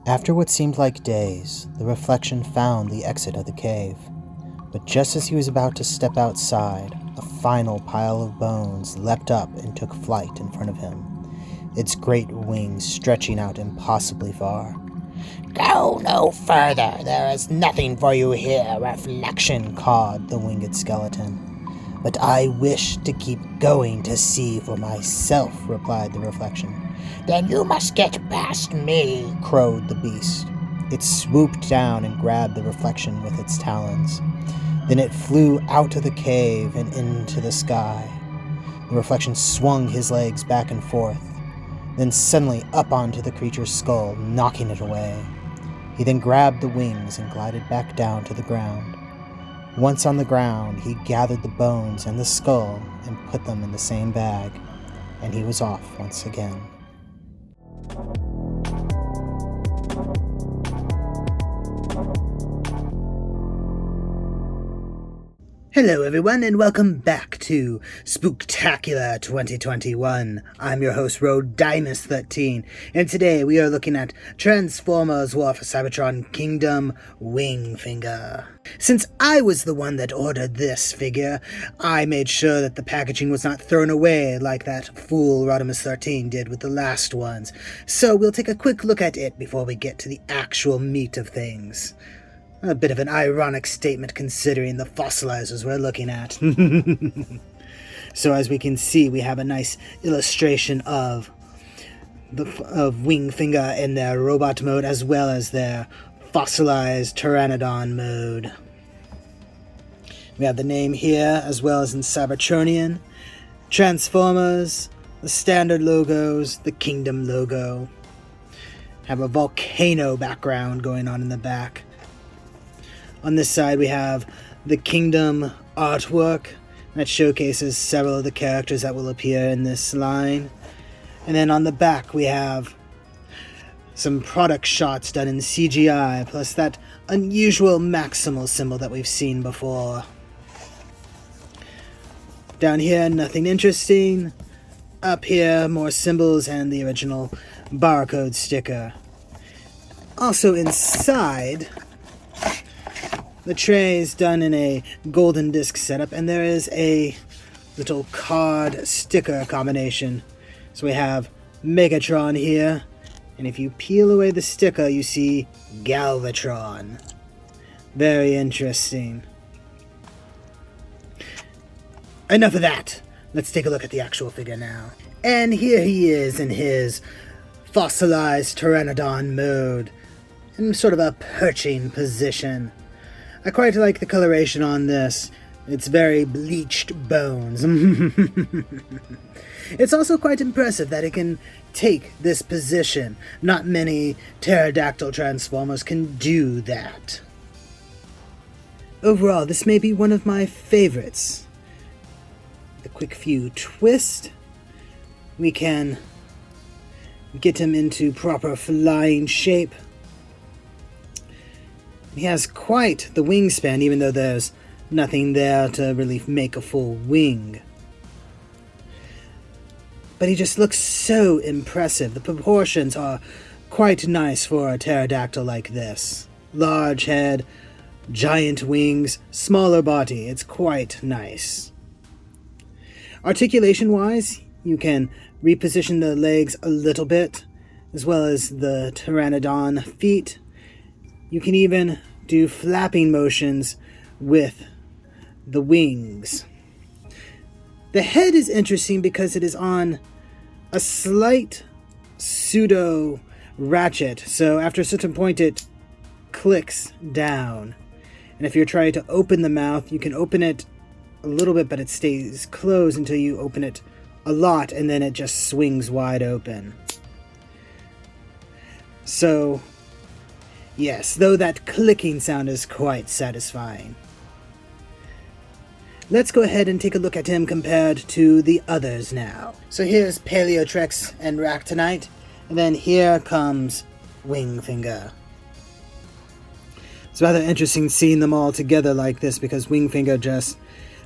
After what seemed like days, the reflection found the exit of the cave. But just as he was about to step outside, a final pile of bones leapt up and took flight in front of him, its great wings stretching out impossibly far. "Go no further, there is nothing for you here, reflection," cawed the winged skeleton. "But I wish to keep going to see for myself," replied the reflection. "Then you must get past me," crowed the beast. It swooped down and grabbed the reflection with its talons. Then it flew out of the cave and into the sky. The reflection swung his legs back and forth, then suddenly up onto the creature's skull, knocking it away. He then grabbed the wings and glided back down to the ground. Once on the ground, he gathered the bones and the skull and put them in the same bag, and he was off once again. Hello everyone, and welcome back to Spooktacular 2021. I'm your host, Rodimus13, and today we are looking at Transformers War for Cybertron Kingdom Wingfinger. Since I was the one that ordered this figure, I made sure that the packaging was not thrown away like that fool Rodimus13 did with the last ones, so we'll take a quick look at it before we get to the actual meat of things. A bit of an ironic statement considering the fossilizers we're looking at. So as we can see, we have a nice illustration of Wingfinger in their robot mode as well as their fossilized Pteranodon mode. We have the name here as well as in Cybertronian, Transformers, the standard logos, the Kingdom logo. Have a volcano background going on in the back. On this side, we have the Kingdom artwork that showcases several of the characters that will appear in this line. And then on the back, we have some product shots done in CGI, plus that unusual Maximal symbol that we've seen before. Down here, nothing interesting. Up here, more symbols and the original barcode sticker. Also inside, the tray is done in a golden disc setup, and there is a little card sticker combination. So we have Megatron here, and if you peel away the sticker, you see Galvatron. Very interesting. Enough of that. Let's take a look at the actual figure now. And here he is in his fossilized Pteranodon mode, in sort of a perching position. I quite like the coloration on this. It's very bleached bones. It's also quite impressive that it can take this position. Not many pterodactyl Transformers can do that. Overall, this may be one of my favorites. The quick few twist. We can get him into proper flying shape. He has quite the wingspan, even though there's nothing there to really make a full wing. But he just looks so impressive. The proportions are quite nice for a pterodactyl like this. Large head, giant wings, smaller body. It's quite nice. Articulation-wise, you can reposition the legs a little bit, as well as the Pteranodon feet. You can even do flapping motions with the wings. The head is interesting because it is on a slight pseudo ratchet, so after a certain point it clicks down. And if you're trying to open the mouth, you can open it a little bit, but it stays closed until you open it a lot, and then it just swings wide open. So, yes, though that clicking sound is quite satisfying. Let's go ahead and take a look at him compared to the others now. So here's Paleotrex and Ractonite, and then here comes Wingfinger. It's rather interesting seeing them all together like this because Wingfinger just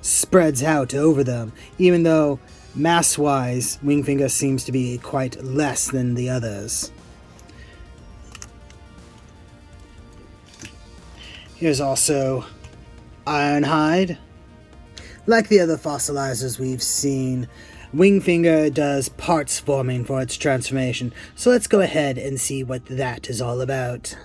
spreads out over them, even though mass-wise, Wingfinger seems to be quite less than the others. Here's also Ironhide. Like the other fossilizers we've seen, Wingfinger does parts forming for its transformation, so let's go ahead and see what that is all about.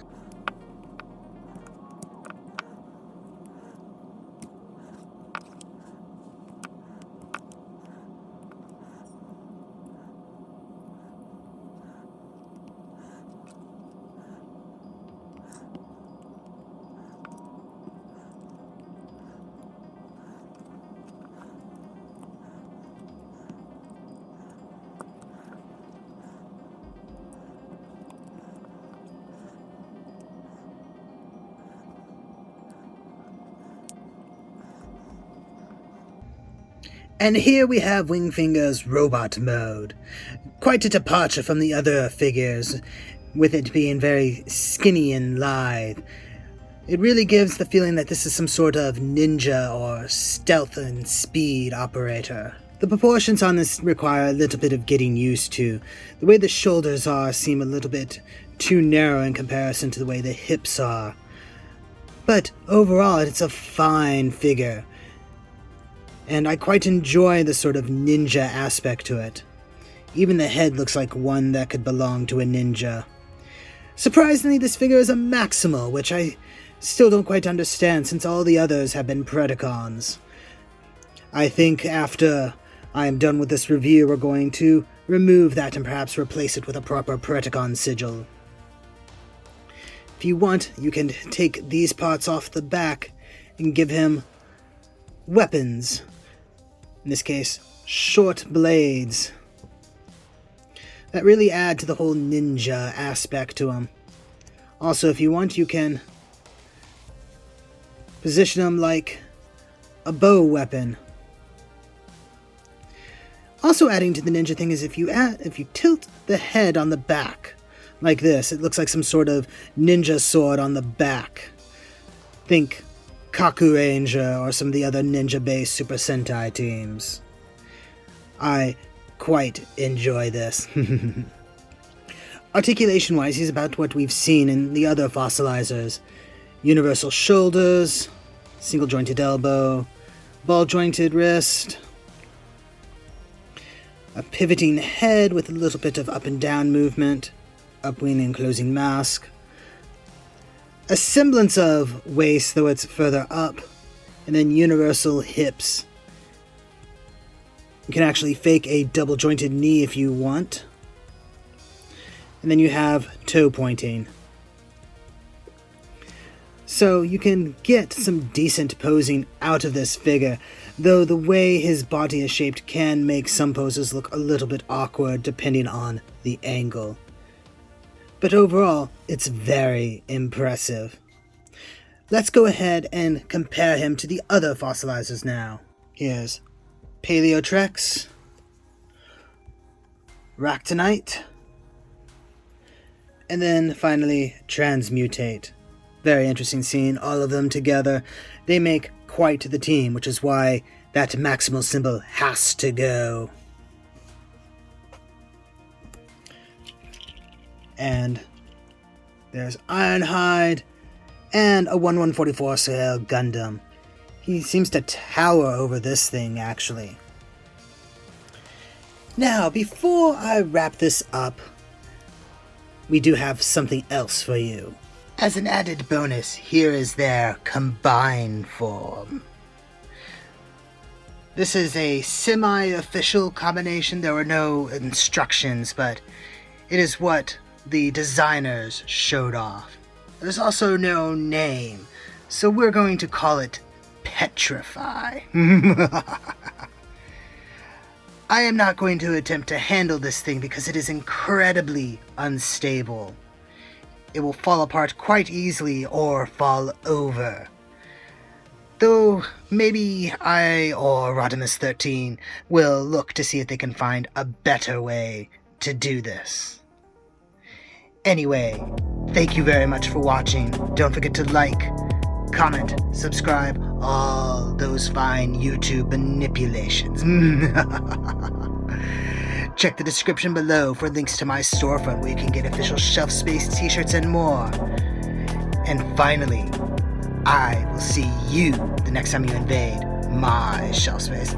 And here we have Wingfinger's robot mode. Quite a departure from the other figures, with it being very skinny and lithe. It really gives the feeling that this is some sort of ninja or stealth and speed operator. The proportions on this require a little bit of getting used to. The way the shoulders are seem a little bit too narrow in comparison to the way the hips are. But overall, it's a fine figure. And I quite enjoy the sort of ninja aspect to it. Even the head looks like one that could belong to a ninja. Surprisingly, this figure is a Maximal, which I still don't quite understand since all the others have been Predacons. I think after I am done with this review, we're going to remove that and perhaps replace it with a proper Predacon sigil. If you want, you can take these parts off the back and give him weapons. In this case, short blades. That really add to the whole ninja aspect to him. Also, if you want, you can position him like a bow weapon. Also adding to the ninja thing is if you tilt the head on the back like this, it looks like some sort of ninja sword on the back. Think Kaku Ranger or some of the other ninja-based Super Sentai teams. I quite enjoy this. Articulation-wise, he's about what we've seen in the other fossilizers. Universal shoulders, single-jointed elbow, ball-jointed wrist, a pivoting head with a little bit of up and down movement, upwing and closing mask, a semblance of waist, though it's further up, and then universal hips. You can actually fake a double-jointed knee if you want. And then you have toe pointing. So you can get some decent posing out of this figure, though the way his body is shaped can make some poses look a little bit awkward depending on the angle. But overall, it's very impressive. Let's go ahead and compare him to the other fossilizers now. Here's Paleotrex, Ractonite, and then finally Transmutate. Very interesting seeing all of them together. They make quite the team, which is why that Maximal symbol has to go. And there's Ironhide and a 1144 scale Gundam. He seems to tower over this thing, actually. Now, before I wrap this up, we do have something else for you. As an added bonus, here is their combined form. This is a semi-official combination. There were no instructions, but it is what the designers showed off. There's also no name, so we're going to call it Petrify. I am not going to attempt to handle this thing because it is incredibly unstable. It will fall apart quite easily or fall over. Though maybe I or Rodimus 13 will look to see if they can find a better way to do this. Anyway, thank you very much for watching. Don't forget to like, comment, subscribe, all those fine YouTube manipulations. Check the description below for links to my storefront where you can get official shelf space t-shirts and more. And finally, I will see you the next time you invade my shelf space.